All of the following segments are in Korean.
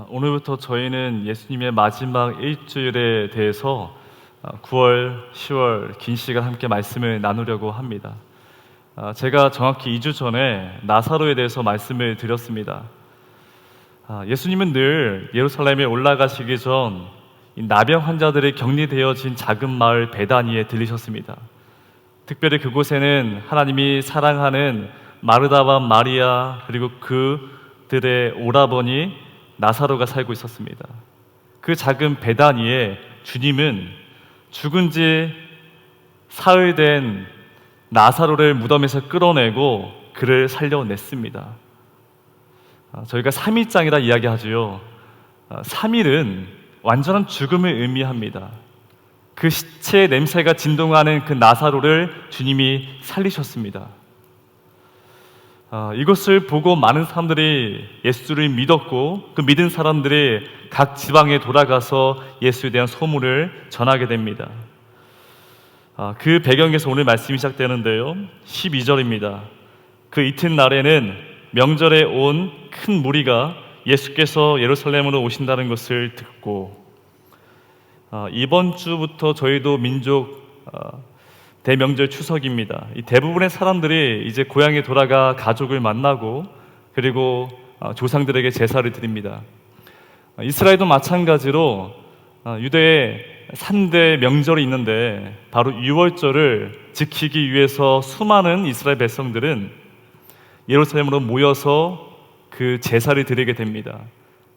오늘부터 저희는 예수님의 마지막 일주일에 대해서 9월, 10월 긴 시간 함께 말씀을 나누려고 합니다. 제가 정확히 2주 전에 나사로에 대해서 말씀을 드렸습니다. 예수님은 늘 예루살렘에 올라가시기 전 이 나병 환자들이 격리되어진 작은 마을 베다니에 들리셨습니다. 특별히 그곳에는 하나님이 사랑하는 마르다와 마리아 그리고 그들의 오라버니 나사로가 살고 있었습니다. 그 작은 베다니에 주님은 죽은 지 사흘 된 나사로를 무덤에서 끌어내고 그를 살려냈습니다. 저희가 3일장이라 이야기하지요. 3일은 완전한 죽음을 의미합니다. 그 시체의 냄새가 진동하는 그 나사로를 주님이 살리셨습니다. 이것을 보고 많은 사람들이 예수를 믿었고 그 믿은 사람들이 각 지방에 돌아가서 예수에 대한 소문을 전하게 됩니다. 그 배경에서 오늘 말씀이 시작되는데요, 12절입니다. 그 이튿날에는 명절에 온 큰 무리가 예수께서 예루살렘으로 오신다는 것을 듣고, 이번 주부터 저희도 민족 대명절 추석입니다. 이 대부분의 사람들이 이제 고향에 돌아가 가족을 만나고 그리고 조상들에게 제사를 드립니다. 이스라엘도 마찬가지로 유대의 3대 명절이 있는데 바로 유월절을 지키기 위해서 수많은 이스라엘 백성들은 예루살렘으로 모여서 그 제사를 드리게 됩니다.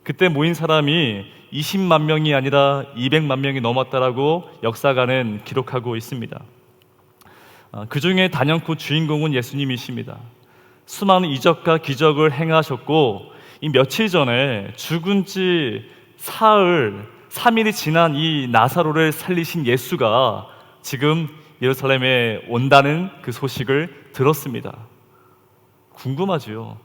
그때 모인 사람이 20만 명이 아니라 200만 명이 넘었다라고 역사가는 기록하고 있습니다. 그 중에 단연코 주인공은 예수님이십니다. 수많은 이적과 기적을 행하셨고, 이 며칠 전에 죽은 지 사흘, 3일이 지난 이 나사로를 살리신 예수가 지금 예루살렘에 온다는 그 소식을 들었습니다. 궁금하지요.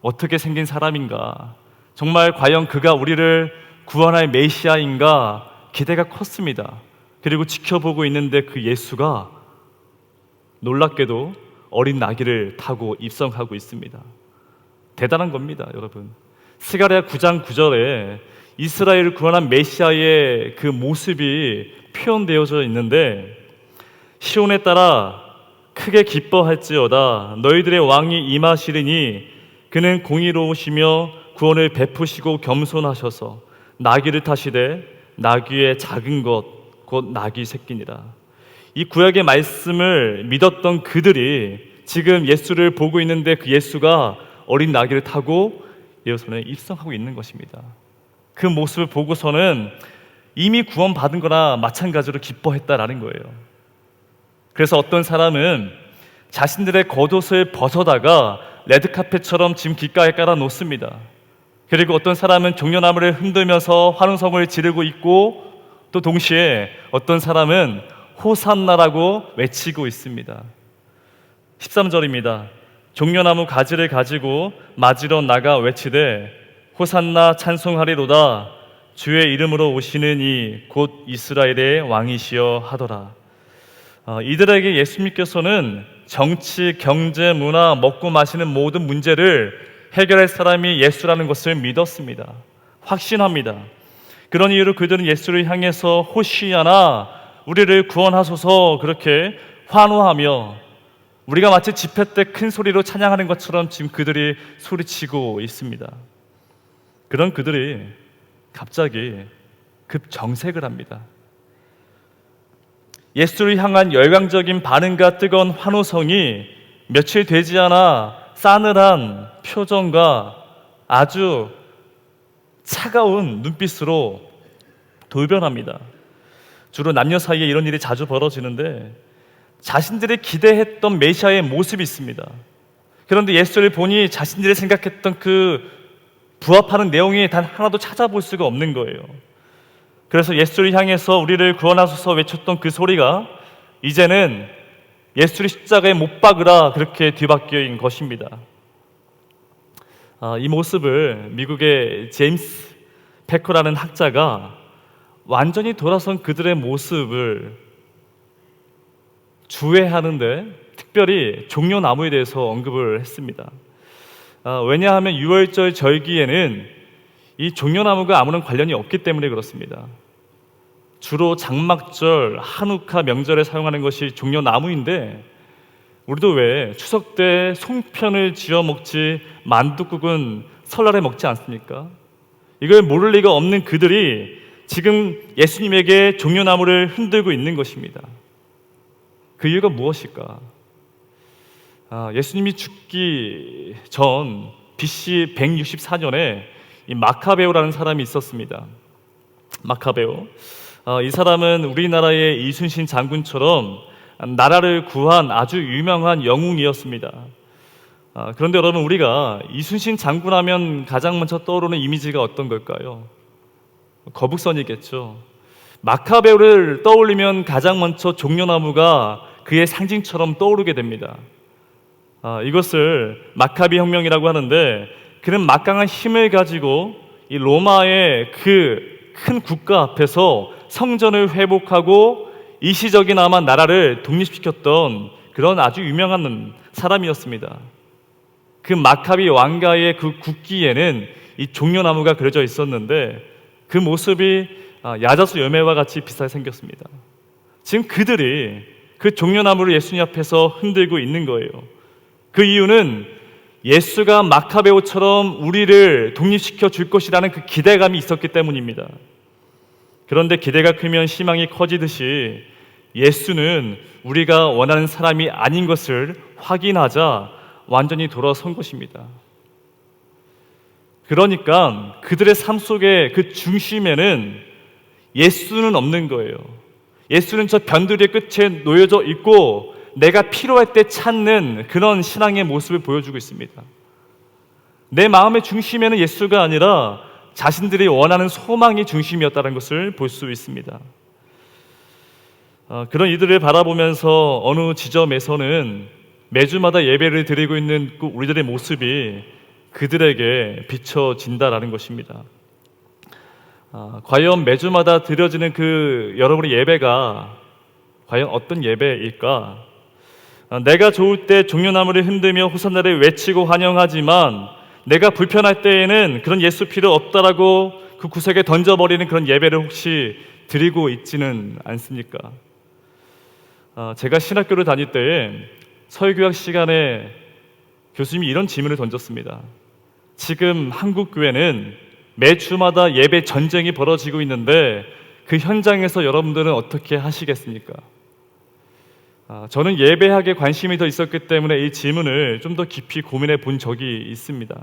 어떻게 생긴 사람인가? 정말 과연 그가 우리를 구원할 메시아인가? 기대가 컸습니다. 그리고 지켜보고 있는데 그 예수가 놀랍게도 어린 나귀를 타고 입성하고 있습니다. 대단한 겁니다, 여러분. 스가랴 9장 9절에 이스라엘을 구원한 메시아의 그 모습이 표현되어져 있는데, 시온에 따라 크게 기뻐할지어다. 너희들의 왕이 임하시리니 그는 공의로우시며 구원을 베푸시고 겸손하셔서 나귀를 타시되 나귀의 작은 것 곧 나귀 새끼니라. 이 구약의 말씀을 믿었던 그들이 지금 예수를 보고 있는데 그 예수가 어린 나귀를 타고 예루살렘에 입성하고 있는 것입니다. 그 모습을 보고서는 이미 구원받은 거나 마찬가지로 기뻐했다라는 거예요. 그래서 어떤 사람은 자신들의 겉옷을 벗어다가 레드카펫처럼 지금 길가에 깔아 놓습니다. 그리고 어떤 사람은 종려나무를 흔들면서 환호성을 지르고 있고, 또 동시에 어떤 사람은 호산나라고 외치고 있습니다. 13절입니다. 종려나무 가지를 가지고 맞으러 나가 외치되 호산나 찬송하리로다. 주의 이름으로 오시는 이 곧 이스라엘의 왕이시여 하더라. 이들에게 예수님께서는 정치, 경제, 문화, 먹고 마시는 모든 문제를 해결할 사람이 예수라는 것을 믿었습니다. 확신합니다. 그런 이유로 그들은 예수를 향해서 호시아나 우리를 구원하소서 그렇게 환호하며, 우리가 마치 집회 때 큰 소리로 찬양하는 것처럼 지금 그들이 소리치고 있습니다. 그런 그들이 갑자기 급정색을 합니다. 예수를 향한 열광적인 반응과 뜨거운 환호성이 며칠 되지 않아 싸늘한 표정과 아주 차가운 눈빛으로 돌변합니다. 주로 남녀 사이에 이런 일이 자주 벌어지는데, 자신들이 기대했던 메시아의 모습이 있습니다. 그런데 예수를 보니 자신들이 생각했던 그 부합하는 내용이 단 하나도 찾아볼 수가 없는 거예요. 그래서 예수를 향해서 우리를 구원하소서 외쳤던 그 소리가 이제는 예수를 십자가에 못 박으라 그렇게 뒤바뀐 것입니다. 이 모습을 미국의 제임스 패커라는 학자가 완전히 돌아선 그들의 모습을 주해하는데 특별히 종려나무에 대해서 언급을 했습니다. 왜냐하면 유월절 절기에는 이 종려나무가 아무런 관련이 없기 때문에 그렇습니다. 주로 장막절, 한우카 명절에 사용하는 것이 종려나무인데, 우리도 왜 추석 때 송편을 지어 먹지 만둣국은 설날에 먹지 않습니까? 이걸 모를 리가 없는 그들이 지금 예수님에게 종려나무를 흔들고 있는 것입니다. 그 이유가 무엇일까? 예수님이 죽기 전 BC 164년에 이 마카베오라는 사람이 있었습니다. 마카베오. 이 사람은 우리나라의 이순신 장군처럼 나라를 구한 아주 유명한 영웅이었습니다. 그런데 여러분, 우리가 이순신 장군하면 가장 먼저 떠오르는 이미지가 어떤 걸까요? 거북선이겠죠. 마카베오를 떠올리면 가장 먼저 종려나무가 그의 상징처럼 떠오르게 됩니다. 이것을 마카비 혁명이라고 하는데, 그는 막강한 힘을 가지고 이 로마의 그 큰 국가 앞에서 성전을 회복하고 일시적이나마 나라를 독립시켰던 그런 아주 유명한 사람이었습니다. 그 마카비 왕가의 그 국기에는 이 종려나무가 그려져 있었는데, 그 모습이 야자수 열매와 같이 비슷하게 생겼습니다. 지금 그들이 그 종려나무를 예수님 앞에서 흔들고 있는 거예요. 그 이유는 예수가 마카베오처럼 우리를 독립시켜 줄 것이라는 그 기대감이 있었기 때문입니다. 그런데 기대가 크면 희망이 커지듯이 예수는 우리가 원하는 사람이 아닌 것을 확인하자 완전히 돌아선 것입니다. 그러니까 그들의 삶 속에 그 중심에는 예수는 없는 거예요. 예수는 저 변두리의 끝에 놓여져 있고 내가 필요할 때 찾는 그런 신앙의 모습을 보여주고 있습니다. 내 마음의 중심에는 예수가 아니라 자신들이 원하는 소망이 중심이었다는 것을 볼 수 있습니다. 그런 이들을 바라보면서 어느 지점에서는 매주마다 예배를 드리고 있는 우리들의 모습이 그들에게 비춰진다라는 것입니다. 과연 매주마다 드려지는 그 여러분의 예배가 과연 어떤 예배일까? 내가 좋을 때 종려나무를 흔들며 호산나를 외치고 환영하지만 내가 불편할 때에는 그런 예수 필요 없다라고 그 구석에 던져버리는 그런 예배를 혹시 드리고 있지는 않습니까? 제가 신학교를 다닐 때에 설교학 시간에 교수님이 이런 질문을 던졌습니다. 지금 한국 교회는 매주마다 예배 전쟁이 벌어지고 있는데 그 현장에서 여러분들은 어떻게 하시겠습니까? 저는 예배학에 관심이 더 있었기 때문에 이 질문을 좀 더 깊이 고민해 본 적이 있습니다.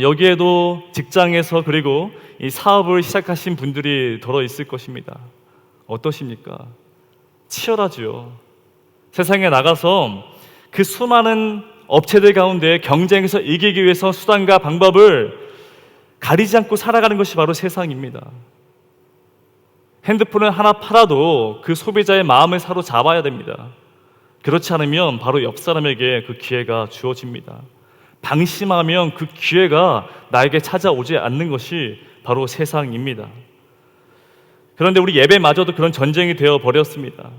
여기에도 직장에서 그리고 이 사업을 시작하신 분들이 더러 있을 것입니다. 어떠십니까? 치열하죠. 세상에 나가서 그 수많은 업체들 가운데 경쟁에서 이기기 위해서 수단과 방법을 가리지 않고 살아가는 것이 바로 세상입니다. 핸드폰을 하나 팔아도 그 소비자의 마음을 사로잡아야 됩니다. 그렇지 않으면 바로 옆 사람에게 그 기회가 주어집니다. 방심하면 그 기회가 나에게 찾아오지 않는 것이 바로 세상입니다. 그런데 우리 예배마저도 그런 전쟁이 되어 버렸습니다.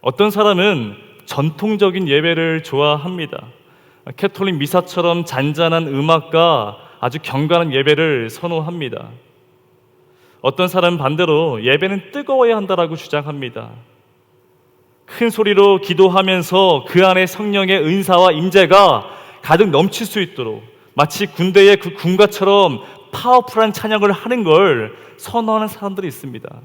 어떤 사람은 전통적인 예배를 좋아합니다. 캐톨릭 미사처럼 잔잔한 음악과 아주 경건한 예배를 선호합니다. 어떤 사람은 반대로 예배는 뜨거워야 한다라고 주장합니다. 큰 소리로 기도하면서 그 안에 성령의 은사와 임재가 가득 넘칠 수 있도록 마치 군대의 그 군가처럼 파워풀한 찬양을 하는 걸 선호하는 사람들이 있습니다.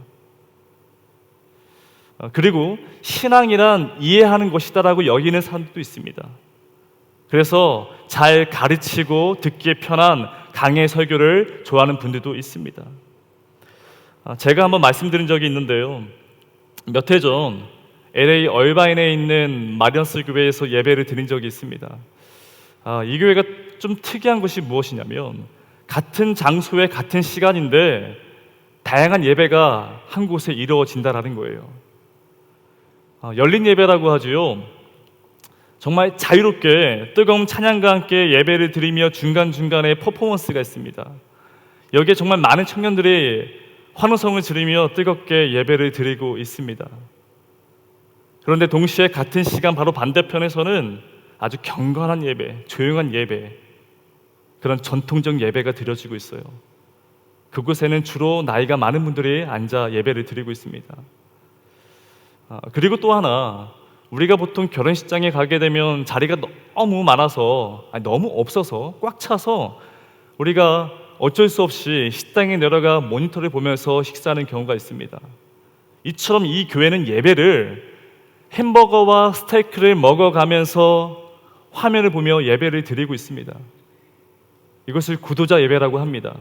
그리고 신앙이란 이해하는 것이다라고 여기는 사람들도 있습니다. 그래서 잘 가르치고 듣기에 편한 강의 설교를 좋아하는 분들도 있습니다. 제가 한번 말씀드린 적이 있는데요. 몇 해 전 LA 얼바인에 있는 마리언스 교회에서 예배를 드린 적이 있습니다. 이 교회가 좀 특이한 것이 무엇이냐면 같은 장소에 같은 시간인데 다양한 예배가 한 곳에 이루어진다라는 거예요. 열린 예배라고 하지요. 정말 자유롭게 뜨거운 찬양과 함께 예배를 드리며 중간중간에 퍼포먼스가 있습니다. 여기에 정말 많은 청년들이 환호성을 지르며 뜨겁게 예배를 드리고 있습니다. 그런데 동시에 같은 시간 바로 반대편에서는 아주 경건한 예배, 조용한 예배, 그런 전통적 예배가 드려지고 있어요. 그곳에는 주로 나이가 많은 분들이 앉아 예배를 드리고 있습니다. 그리고 또 하나, 우리가 보통 결혼식장에 가게 되면 자리가 너무 많아서, 너무 없어서, 꽉 차서 우리가 어쩔 수 없이 식당에 내려가 모니터를 보면서 식사하는 경우가 있습니다. 이처럼 이 교회는 예배를 햄버거와 스테이크를 먹어가면서 화면을 보며 예배를 드리고 있습니다. 이것을 구도자 예배라고 합니다.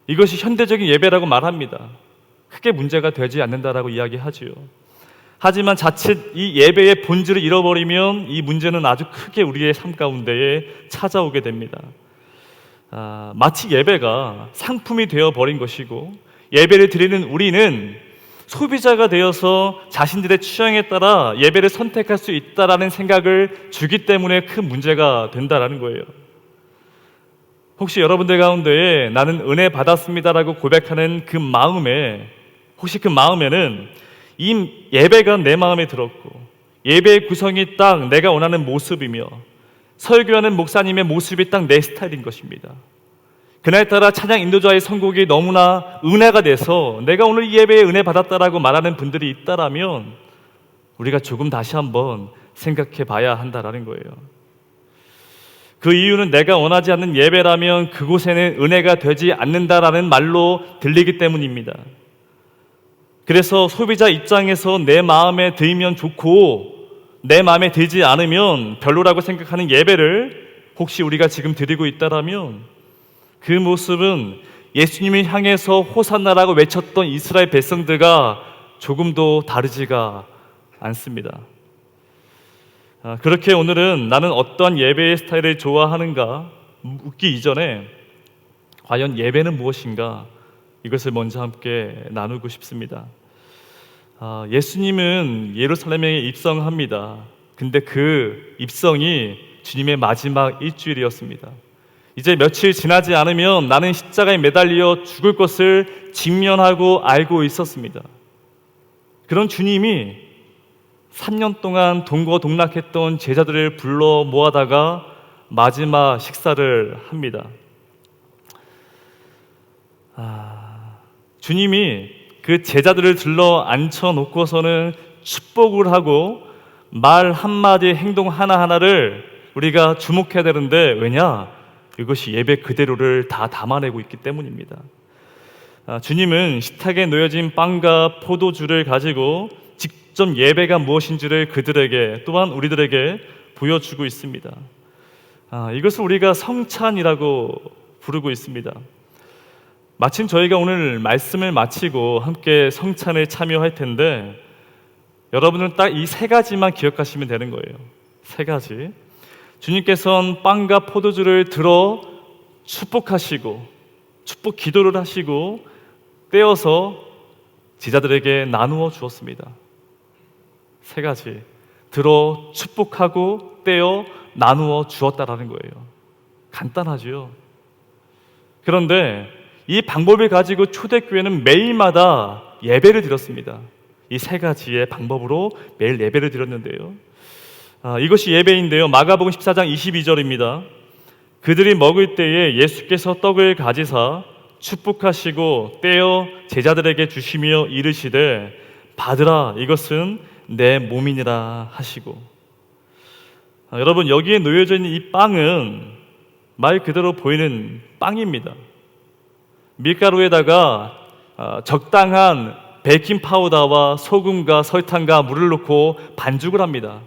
이것이 현대적인 예배라고 말합니다. 크게 문제가 되지 않는다라고 이야기하지요. 하지만 자칫 이 예배의 본질을 잃어버리면 이 문제는 아주 크게 우리의 삶 가운데에 찾아오게 됩니다. 마치 예배가 상품이 되어버린 것이고, 예배를 드리는 우리는 소비자가 되어서 자신들의 취향에 따라 예배를 선택할 수 있다라는 생각을 주기 때문에 큰 문제가 된다라는 거예요. 혹시 여러분들 가운데에 나는 은혜 받았습니다라고 고백하는 그 마음에, 혹시 그 마음에는 이 예배가 내 마음에 들었고, 예배의 구성이 딱 내가 원하는 모습이며, 설교하는 목사님의 모습이 딱 내 스타일인 것입니다. 그날따라 찬양 인도자의 선곡이 너무나 은혜가 돼서 내가 오늘 이 예배에 은혜 받았다라고 말하는 분들이 있다라면 우리가 조금 다시 한번 생각해 봐야 한다라는 거예요. 그 이유는 내가 원하지 않는 예배라면 그곳에는 은혜가 되지 않는다라는 말로 들리기 때문입니다. 그래서 소비자 입장에서 내 마음에 들면 좋고 내 마음에 들지 않으면 별로라고 생각하는 예배를 혹시 우리가 지금 드리고 있다라면 그 모습은 예수님을 향해서 호산나라고 외쳤던 이스라엘 백성들과 조금도 다르지가 않습니다. 그렇게 오늘은 나는 어떠한 예배의 스타일을 좋아하는가 묻기 이전에 과연 예배는 무엇인가, 이것을 먼저 함께 나누고 싶습니다. 예수님은 예루살렘에 입성합니다. 근데 그 입성이 주님의 마지막 일주일이었습니다. 이제 며칠 지나지 않으면 나는 십자가에 매달려 죽을 것을 직면하고 알고 있었습니다. 그런 주님이 3년 동안 동거동락했던 제자들을 불러 모아다가 마지막 식사를 합니다. 주님이 그 제자들을 들러 앉혀놓고서는 축복을 하고 말 한마디, 행동 하나하나를 우리가 주목해야 되는데, 왜냐? 이것이 예배 그대로를 다 담아내고 있기 때문입니다. 주님은 식탁에 놓여진 빵과 포도주를 가지고 직접 예배가 무엇인지를 그들에게, 또한 우리들에게 보여주고 있습니다. 이것을 우리가 성찬이라고 부르고 있습니다. 마침 저희가 오늘 말씀을 마치고 함께 성찬에 참여할 텐데, 여러분은 딱 이 세 가지만 기억하시면 되는 거예요. 세 가지. 주님께서는 빵과 포도주를 들어 축복하시고, 축복 기도를 하시고 떼어서 제자들에게 나누어 주었습니다. 세 가지. 들어 축복하고 떼어 나누어 주었다라는 거예요. 간단하죠. 그런데 이 방법을 가지고 초대교회는 매일마다 예배를 드렸습니다. 이 세 가지의 방법으로 매일 예배를 드렸는데요. 이것이 예배인데요. 마가복음 14장 22절입니다. 그들이 먹을 때에 예수께서 떡을 가지사 축복하시고 떼어 제자들에게 주시며 이르시되 받으라, 이것은 내 몸이니라 하시고. 여러분, 여기에 놓여져 있는 이 빵은 말 그대로 보이는 빵입니다. 밀가루에다가 적당한 베이킹 파우더와 소금과 설탕과 물을 넣고 반죽을 합니다.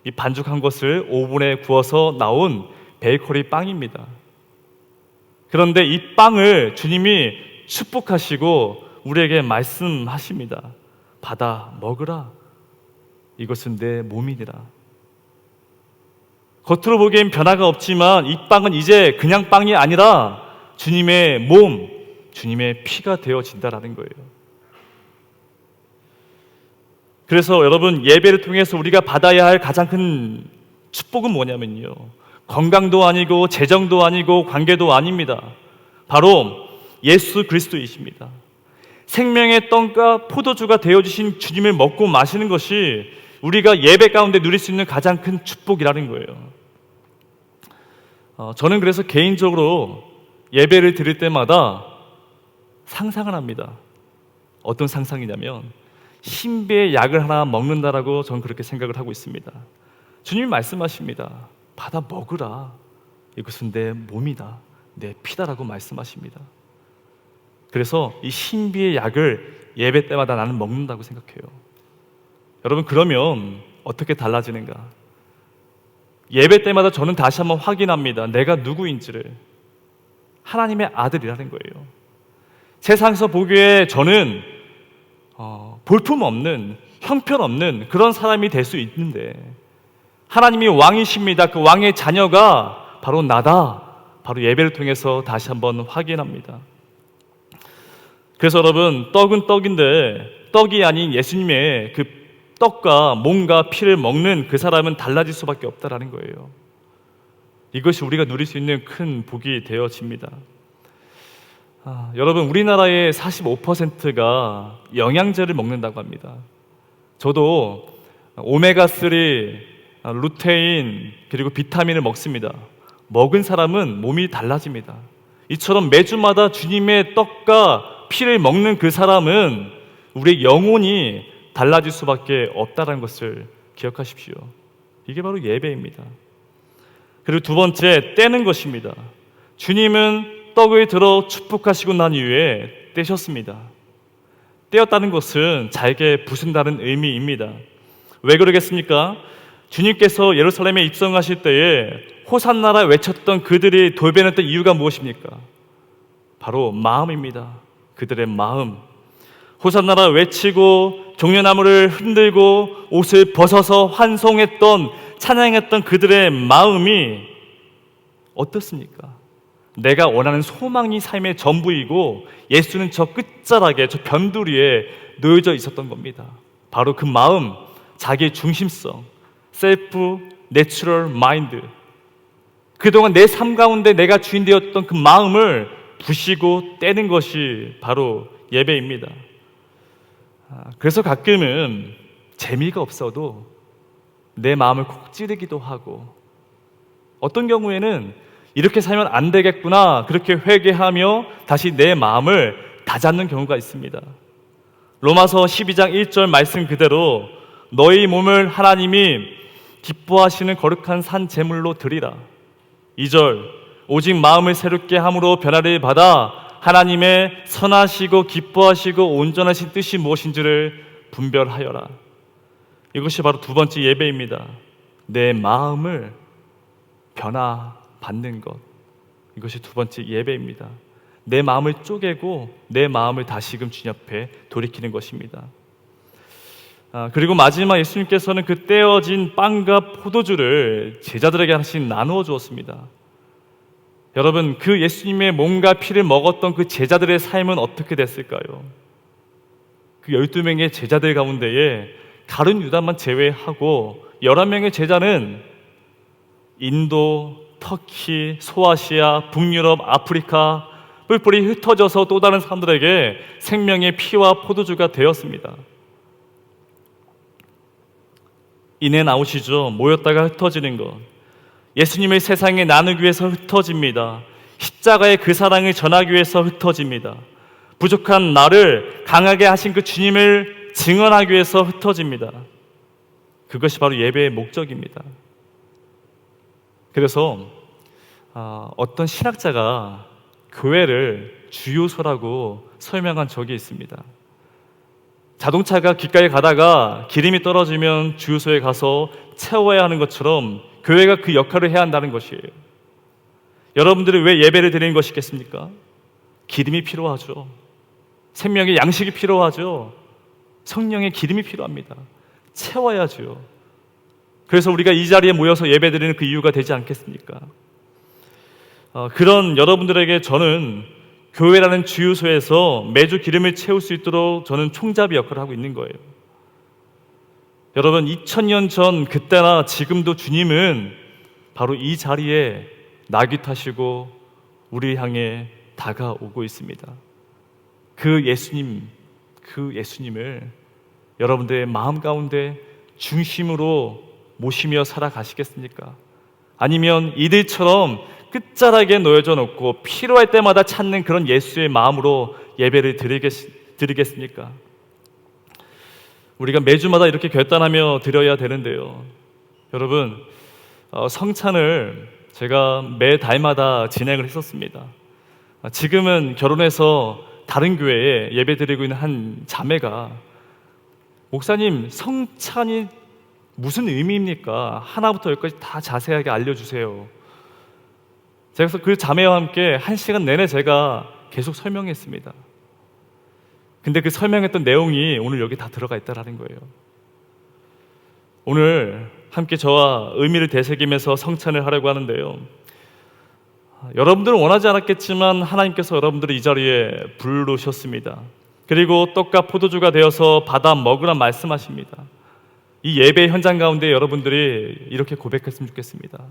이 반죽한 것을 오븐에 구워서 나온 베이커리 빵입니다. 그런데 이 빵을 주님이 축복하시고 우리에게 말씀하십니다. 받아 먹으라, 이것은 내 몸이니라. 겉으로 보기엔 변화가 없지만 이 빵은 이제 그냥 빵이 아니라 주님의 몸, 주님의 피가 되어진다라는 거예요. 그래서 여러분, 예배를 통해서 우리가 받아야 할 가장 큰 축복은 뭐냐면요, 건강도 아니고 재정도 아니고 관계도 아닙니다. 바로 예수 그리스도이십니다. 생명의 떡과 포도주가 되어주신 주님을 먹고 마시는 것이 우리가 예배 가운데 누릴 수 있는 가장 큰 축복이라는 거예요. 저는 그래서 개인적으로 예배를 드릴 때마다 상상을 합니다. 어떤 상상이냐면 신비의 약을 하나 먹는다라고 저는 그렇게 생각을 하고 있습니다. 주님이 말씀하십니다. 받아 먹으라. 이것은 내 몸이다. 내 피다라고 말씀하십니다. 그래서 이 신비의 약을 예배 때마다 나는 먹는다고 생각해요. 여러분, 그러면 어떻게 달라지는가? 예배 때마다 저는 다시 한번 확인합니다. 내가 누구인지를. 하나님의 아들이라는 거예요. 세상에서 보기에 저는 볼품없는, 형편없는 그런 사람이 될 수 있는데 하나님이 왕이십니다. 그 왕의 자녀가 바로 나다. 바로 예배를 통해서 다시 한번 확인합니다. 그래서 여러분, 떡은 떡인데 떡이 아닌 예수님의 그 떡과 몸과 피를 먹는 그 사람은 달라질 수밖에 없다라는 거예요. 이것이 우리가 누릴 수 있는 큰 복이 되어집니다. 여러분, 우리나라의 45%가 영양제를 먹는다고 합니다. 저도 오메가3, 루테인, 그리고 비타민을 먹습니다. 먹은 사람은 몸이 달라집니다. 이처럼 매주마다 주님의 떡과 피를 먹는 그 사람은 우리의 영혼이 달라질 수밖에 없다는 것을 기억하십시오. 이게 바로 예배입니다. 그리고 두 번째, 떼는 것입니다. 주님은 떡을 들어 축복하시고 난 이후에 떼셨습니다. 떼었다는 것은 잘게 부순다는 의미입니다. 왜 그러겠습니까? 주님께서 예루살렘에 입성하실 때에 호산나라 외쳤던 그들이 돌변했던 이유가 무엇입니까? 바로 마음입니다. 그들의 마음. 호산나라 외치고 종려나무를 흔들고 옷을 벗어서 환송했던, 찬양했던 그들의 마음이 어떻습니까? 내가 원하는 소망이 삶의 전부이고 예수는 저 끝자락에, 저 변두리에 놓여져 있었던 겁니다. 바로 그 마음, 자기의 중심성, 셀프 내추럴 마인드. 그동안 내 삶 가운데 내가 주인 되었던 그 마음을 부시고 떼는 것이 바로 예배입니다. 그래서 가끔은 재미가 없어도 내 마음을 콕 찌르기도 하고, 어떤 경우에는 이렇게 살면 안 되겠구나, 그렇게 회개하며 다시 내 마음을 다잡는 경우가 있습니다. 로마서 12장 1절 말씀 그대로 너희 몸을 하나님이 기뻐하시는 거룩한 산 제물로 드리라. 2절 오직 마음을 새롭게 함으로 변화를 받아 하나님의 선하시고 기뻐하시고 온전하신 뜻이 무엇인지를 분별하여라. 이것이 바로 두 번째 예배입니다. 내 마음을 변화받는 것, 이것이 두 번째 예배입니다. 내 마음을 쪼개고 내 마음을 다시금 주님 앞에 돌이키는 것입니다. 그리고 마지막 예수님께서는 그 떼어진 빵과 포도주를 제자들에게 하나씩 나누어 주었습니다. 여러분, 그 예수님의 몸과 피를 먹었던 그 제자들의 삶은 어떻게 됐을까요? 그 12명의 제자들 가운데에 가룟 유다만 제외하고 11명의 제자는 인도, 터키, 소아시아, 북유럽, 아프리카 뿔뿔이 흩어져서 또 다른 사람들에게 생명의 피와 포도주가 되었습니다. 인앤 아웃이죠. 모였다가 흩어지는 것. 예수님을 세상에 나누기 위해서 흩어집니다. 십자가의 그 사랑을 전하기 위해서 흩어집니다. 부족한 나를 강하게 하신 그 주님을 증언하기 위해서 흩어집니다. 그것이 바로 예배의 목적입니다. 그래서 어떤 신학자가 교회를 주유소라고 설명한 적이 있습니다. 자동차가 길가에 가다가 기름이 떨어지면 주유소에 가서 채워야 하는 것처럼 교회가 그 역할을 해야 한다는 것이에요. 여러분들이 왜 예배를 드리는 것이겠습니까? 기름이 필요하죠. 생명의 양식이 필요하죠. 성령의 기름이 필요합니다. 채워야죠. 그래서 우리가 이 자리에 모여서 예배드리는 그 이유가 되지 않겠습니까? 그런 여러분들에게 저는 교회라는 주유소에서 매주 기름을 채울 수 있도록 저는 총잡이 역할을 하고 있는 거예요. 여러분, 2000년 전 그때나 지금도 주님은 바로 이 자리에 나귀 타시고 우리 향해 다가오고 있습니다. 그 예수님을 여러분들의 마음 가운데 중심으로 모시며 살아가시겠습니까? 아니면 이들처럼 끝자락에 놓여져 놓고 필요할 때마다 찾는 그런 예수의 마음으로 예배를 드리겠습니까? 우리가 매주마다 이렇게 결단하며 드려야 되는데요. 여러분, 성찬을 제가 매 달마다 진행을 했었습니다. 지금은 결혼해서 다른 교회에 예배 드리고 있는 한 자매가, 목사님, 성찬이 무슨 의미입니까? 하나부터 열까지 다 자세하게 알려주세요. 그래서 그 자매와 함께 1시간 내내 제가 계속 설명했습니다. 근데 그 설명했던 내용이 오늘 여기 다 들어가 있다라는 거예요. 오늘 함께 저와 의미를 되새기면서 성찬을 하려고 하는데요. 여러분들은 원하지 않았겠지만 하나님께서 여러분들을 이 자리에 부르셨습니다. 그리고 떡과 포도주가 되어서 받아 먹으라 말씀하십니다. 이 예배 현장 가운데 여러분들이 이렇게 고백했으면 좋겠습니다.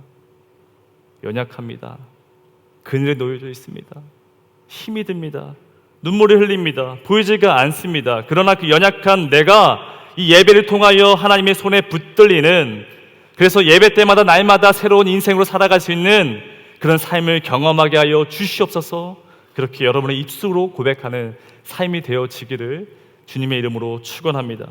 연약합니다. 그늘에 놓여져 있습니다. 힘이 듭니다. 눈물이 흘립니다. 보이지가 않습니다. 그러나 그 연약한 내가 이 예배를 통하여 하나님의 손에 붙들리는, 그래서 예배 때마다 날마다 새로운 인생으로 살아갈 수 있는 그런 삶을 경험하게 하여 주시옵소서. 그렇게 여러분의 입술로 고백하는 삶이 되어지기를 주님의 이름으로 축원합니다.